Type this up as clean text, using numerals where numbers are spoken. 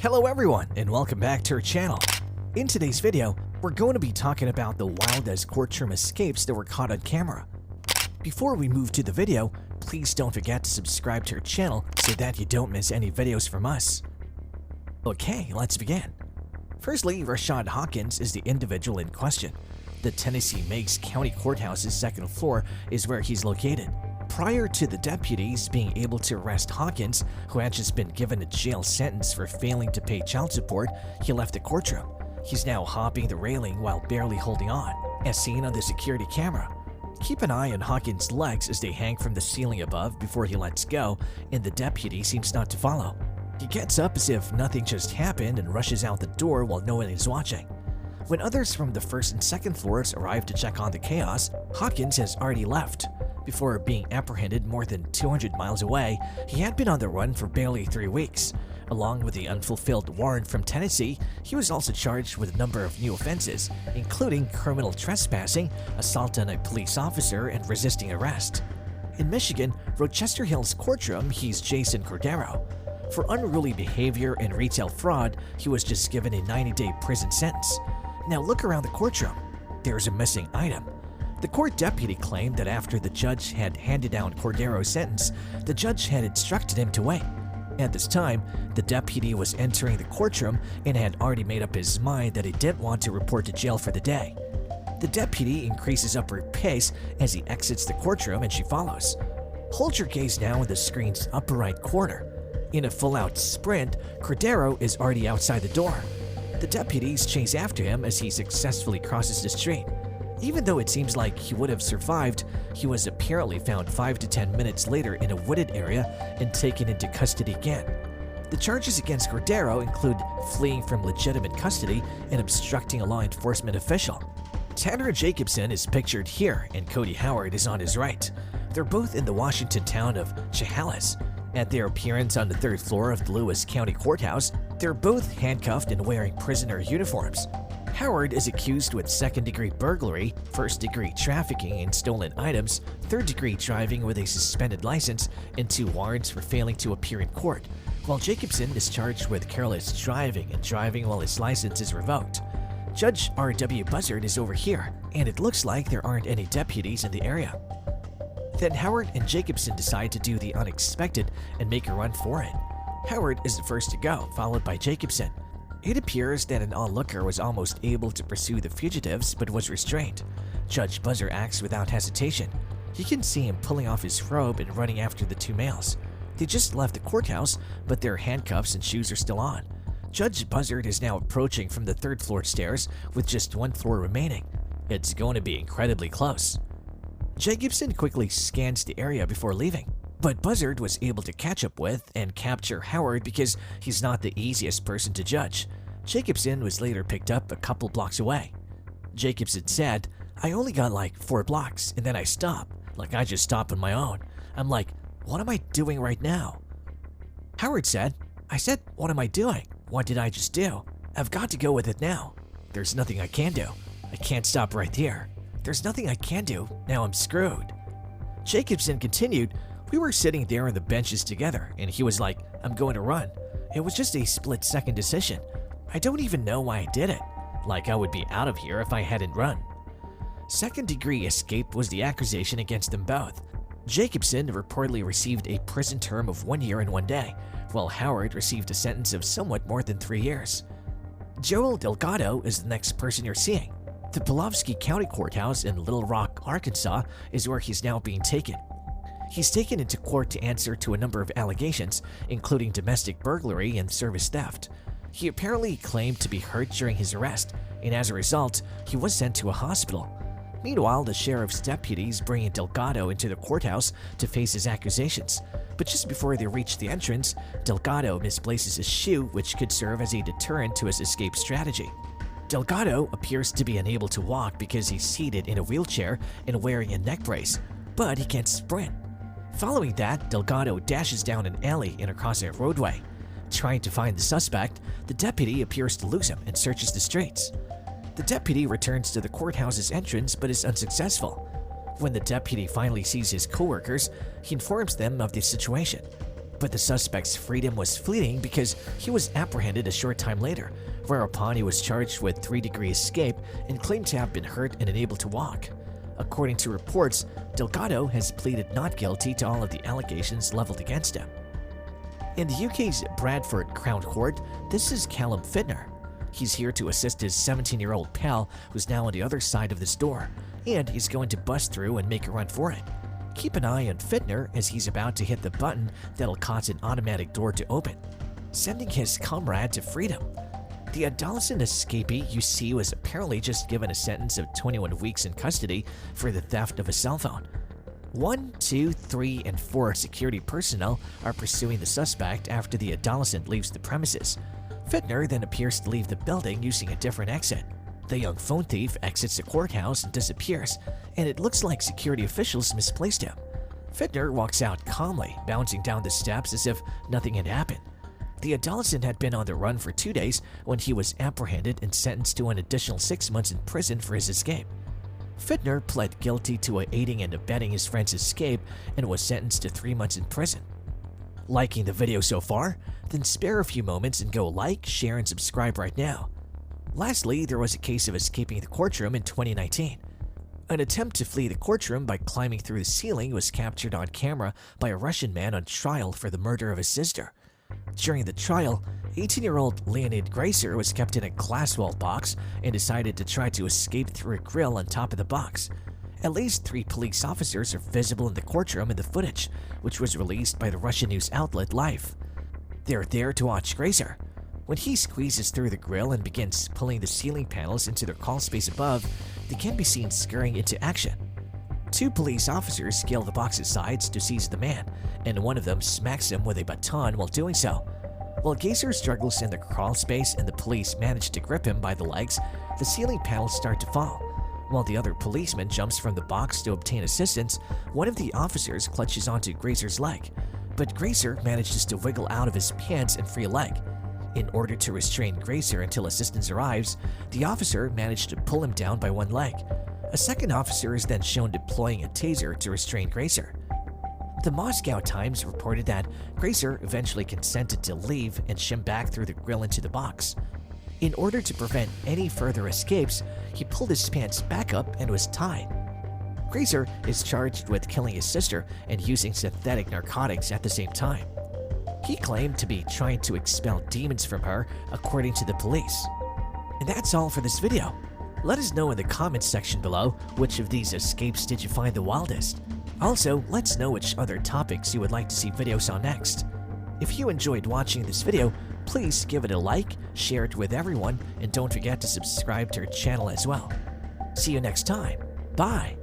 Hello everyone and welcome back to our channel. In today's video, we're going to be talking about the wildest courtroom escapes that were caught on camera. Before we move to the video, please don't forget to subscribe to our channel so that you don't miss any videos from us. Okay, let's begin. Firstly, Rashad Hawkins is the individual in question. The Tennessee Meigs County Courthouse's second floor is where he's located. Prior to the deputies being able to arrest Hawkins, who had just been given a jail sentence for failing to pay child support, he left the courtroom. He's now hopping the railing while barely holding on, as seen on the security camera. Keep an eye on Hawkins' legs as they hang from the ceiling above before he lets go, and the deputy seems not to follow. He gets up as if nothing just happened and rushes out the door while no one is watching. When others from the first and second floors arrive to check on the chaos, Hawkins has already left. Before being apprehended more than 200 miles away, he had been on the run for barely 3 weeks. Along with the unfulfilled warrant from Tennessee, he was also charged with a number of new offenses, including criminal trespassing, assault on a police officer, and resisting arrest. In Michigan, Rochester Hills Courtroom, he's Jason Cordero. For unruly behavior and retail fraud, he was just given a 90-day prison sentence. Now look around the courtroom. There's a missing item. The court deputy claimed that after the judge had handed down Cordero's sentence, the judge had instructed him to wait. At this time, the deputy was entering the courtroom and had already made up his mind that he didn't want to report to jail for the day. The deputy increases up her pace as he exits the courtroom and she follows. Hold your gaze now in the screen's upper right corner. In a full-out sprint, Cordero is already outside the door. The deputies chase after him as he successfully crosses the street. Even though it seems like he would have survived, he was apparently found 5 to 10 minutes later in a wooded area and taken into custody again. The charges against Cordero include fleeing from legitimate custody and obstructing a law enforcement official. Tanner Jacobson is pictured here and Cody Howard is on his right. They're both in the Washington town of Chehalis. At their appearance on the 3rd floor of the Lewis County Courthouse, they're both handcuffed and wearing prisoner uniforms. Howard is accused with second-degree burglary, first-degree trafficking in stolen items, third-degree driving with a suspended license, and 2 warrants for failing to appear in court, while Jacobson is charged with careless driving and driving while his license is revoked. Judge R.W. Buzzard is over here, and it looks like there aren't any deputies in the area. Then Howard and Jacobson decide to do the unexpected and make a run for it. Howard is the first to go, followed by Jacobson. It appears that an onlooker was almost able to pursue the fugitives but was restrained. Judge Buzzard acts without hesitation. You can see him pulling off his robe and running after the 2 males. They just left the courthouse, but their handcuffs and shoes are still on. Judge Buzzard is now approaching from the 3rd floor stairs with just 1 floor remaining. It's going to be incredibly close. Jacobson quickly scans the area before leaving, but Buzzard was able to catch up with and capture Howard because he's not the easiest person to judge. Jacobson was later picked up a couple blocks away. Jacobson said, "I only got like 4 blocks and then I stopped, like I just stopped on my own. I'm like, what am I doing right now?" Howard said, "I said, what am I doing? What did I just do? I've got to go with it now. There's nothing I can do. I can't stop right here. There's nothing I can do. Now I'm screwed." Jacobson continued, "We were sitting there on the benches together and he was like, I'm going to run. It was just a split-second decision. I don't even know why I did it. Like I would be out of here if I hadn't run." Second-degree escape was the accusation against them both. Jacobson reportedly received a prison term of 1 year and 1 day, while Howard received a sentence of somewhat more than 3 years. Joel Delgado is the next person you're seeing. The Pulaski County Courthouse in Little Rock, Arkansas is where he's now being taken. He's taken into court to answer to a number of allegations, including domestic burglary and service theft. He apparently claimed to be hurt during his arrest, and as a result, he was sent to a hospital. Meanwhile, the sheriff's deputies bring Delgado into the courthouse to face his accusations. But just before they reach the entrance, Delgado misplaces his shoe, which could serve as a deterrent to his escape strategy. Delgado appears to be unable to walk because he's seated in a wheelchair and wearing a neck brace, but he can't sprint. Following that, Delgado dashes down an alley and across a roadway. Trying to find the suspect, the deputy appears to lose him and searches the streets. The deputy returns to the courthouse's entrance but is unsuccessful. When the deputy finally sees his coworkers, he informs them of the situation. But the suspect's freedom was fleeting because he was apprehended a short time later, whereupon he was charged with third-degree escape and claimed to have been hurt and unable to walk. According to reports, Delgado has pleaded not guilty to all of the allegations leveled against him. In the UK's Bradford Crown Court, this is Callum Fittner. He's here to assist his 17-year-old pal who's now on the other side of this door, and he's going to bust through and make a run for it. Keep an eye on Fittner as he's about to hit the button that'll cause an automatic door to open, sending his comrade to freedom. The adolescent escapee you see was apparently just given a sentence of 21 weeks in custody for the theft of a cell phone. 1, 2, 3, and 4 security personnel are pursuing the suspect after the adolescent leaves the premises. Fittner then appears to leave the building using a different exit. The young phone thief exits the courthouse and disappears, and it looks like security officials misplaced him. Fittner walks out calmly, bouncing down the steps as if nothing had happened. The adolescent had been on the run for 2 days when he was apprehended and sentenced to an additional 6 months in prison for his escape. Fittner pled guilty to aiding and abetting his friend's escape and was sentenced to 3 months in prison. Liking the video so far? Then spare a few moments and go like, share, and subscribe right now. Lastly, there was a case of escaping the courtroom in 2019. An attempt to flee the courtroom by climbing through the ceiling was captured on camera by a Russian man on trial for the murder of his sister. During the trial, 18-year-old Leonid Gracer was kept in a glass-walled box and decided to try to escape through a grill on top of the box. At least 3 police officers are visible in the courtroom in the footage, which was released by the Russian news outlet Life. They're there to watch Gracer. When he squeezes through the grill and begins pulling the ceiling panels into their crawl space above, they can be seen scurrying into action. 2 police officers scale the box's sides to seize the man, and one of them smacks him with a baton while doing so. While Gracer struggles in the crawl space and the police manage to grip him by the legs, the ceiling panels start to fall. While the other policeman jumps from the box to obtain assistance, one of the officers clutches onto Gracer's leg, but Gracer manages to wiggle out of his pants and free a leg. In order to restrain Gracer until assistance arrives, the officer managed to pull him down by one leg. A second officer is then shown deploying a taser to restrain Gracer. The Moscow Times reported that Gracer eventually consented to leave and shim back through the grill into the box. In order to prevent any further escapes, he pulled his pants back up and was tied. Gracer is charged with killing his sister and using synthetic narcotics at the same time. He claimed to be trying to expel demons from her, according to the police. And that's all for this video. Let us know in the comments section below which of these escapes did you find the wildest. Also, let's know which other topics you would like to see videos on next. If you enjoyed watching this video, please give it a like, share it with everyone, and don't forget to subscribe to our channel as well. See you next time. Bye!